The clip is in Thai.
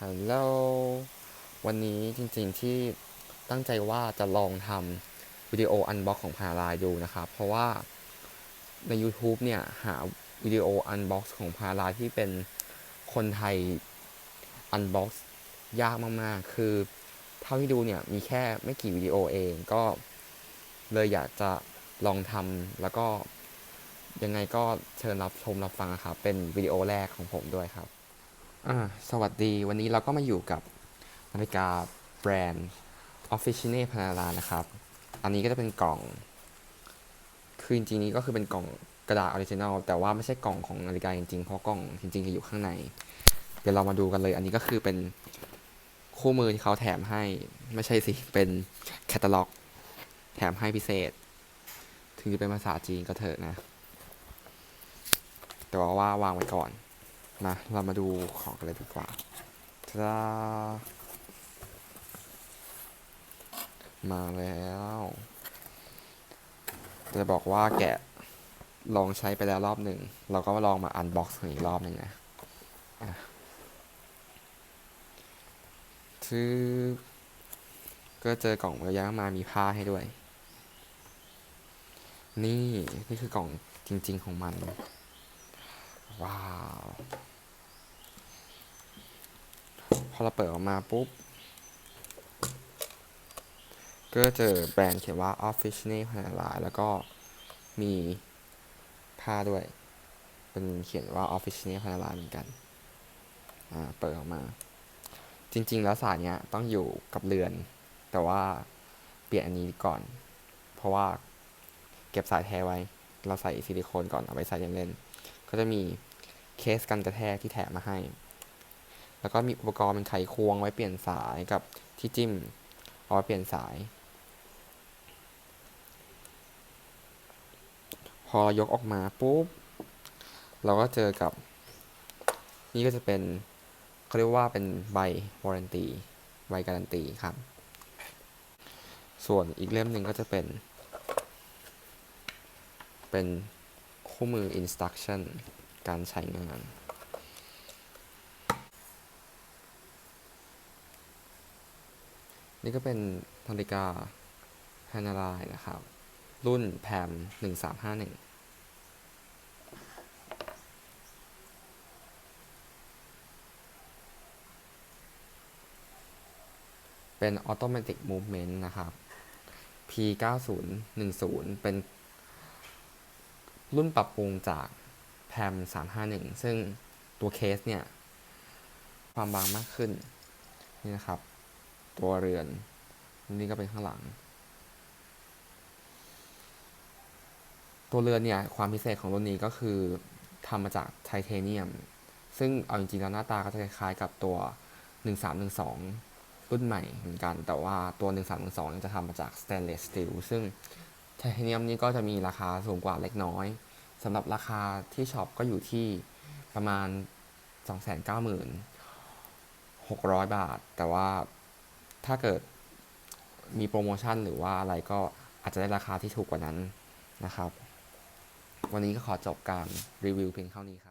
ฮัลโหลวันนี้จริงๆที่ตั้งใจว่าจะลองทำวิดีโออันบ็อกของพาราดูนะครับเพราะว่าใน YouTube เนี่ยหาวิดีโออันบ็อกของพาราที่เป็นคนไทยอันบ็อกยากมากๆคือเท่าที่ดูเนี่ยมีแค่ไม่กี่วิดีโอเองก็เลยอยากจะลองทำแล้วก็ยังไงก็เชิญรับชมรับฟังนะครับเป็นวิดีโอแรกของผมด้วยครับ สวัสดีวันนี้เราก็มาอยู่กับนาฬิกาแบรนด์ Officine Panara นะครับอันนี้ก็จะเป็นกล่องคือจริงๆนี้ก็คือเป็นกล่องกระดาษออริจินัลแต่ว่าไม่ใช่กล่องของนาฬิกาจริงๆเพราะกล่องจริงๆจะอยู่ข้างในเดี๋ยวเรามาดูกันเลยอันนี้ก็คือเป็นคู่มือที่เขาแถมให้ไม่ใช่สิเป็นแคตตาล็อกแถมให้พิเศษถึงจะเป็นภาษาจีนก็เถอะนะแต่ว่าวางไว้ก่อนนะเรามาดูของกันเลยดีกว่าจ้ามาแล้วจะบอกว่าแกะลองใช้ไปแล้วรอบหนึ่งเราก็มาลองมาอันบ็อกซ์อีกรอบหนึ่งนะชื่อก็เจอกล่องเยอะแยะมามีผ้าให้ด้วยนี่คือกล่องจริงๆของมันว้าวพอเราเปิดออกมาปุ๊บก็เจอแบรนด์เขียนว่า Officine Panara แล้วก็มีผ้าด้วยเป็นเขียนว่า Officine Panara เหมือนกันเปิดออกมาจริงๆแล้วสายเนี้ยต้องอยู่กับเรือนแต่ว่าเปลี่ยนอันนี้ก่อนเพราะว่าเก็บสายแท้ไว้เราใส่ซิลิโคนก่อนเอาไว้ใส่เล่นๆก็จะมีเคสกันกระแทกที่แถมมาให้แล้วก็มีอุปกรณ์เป็นไขควงไว้เปลี่ยนสายกับที่จิ้มเอาไว้เปลี่ยนสายพอยกออกมาปุ๊บเราก็เจอกับนี่ก็จะเป็นเขาเรียกว่าเป็นใบวารันตีใบการันตีครับส่วนอีกเล่มหนึ่งก็จะเป็นคู่มือ instruction การใช้งานนี่ก็เป็นนาฬิกา Panerai นะครับรุ่นแพม1351เป็น automatic movement นะครับ P9010 เป็นรุ่นปรับปรุงจากแพม351ซึ่งตัวเคสเนี่ยความบางมากขึ้นนี่นะครับตัวเรือนนี่ก็เป็นข้างหลังตัวเรือนเนี่ยความพิเศษของรุ่นนี้ก็คือทำมาจากไทเทเนียมซึ่งเอาจริงๆแล้วหน้าตาก็จะคล้ายๆกับตัว1312รุ่นใหม่เหมือนกันแต่ว่าตัว1312เนี่ยจะทำมาจากสแตนเลสสตีลซึ่งไทเทเนียมนี่ก็จะมีราคาสูงกว่าเล็กน้อยสำหรับราคาที่ช็อปก็อยู่ที่ประมาณ 290,600 บาทแต่ว่าถ้าเกิดมีโปรโมชั่นหรือว่าอะไรก็อาจจะได้ราคาที่ถูกกว่านั้นนะครับวันนี้ก็ขอจบการรีวิวเพียงเท่านี้ครับ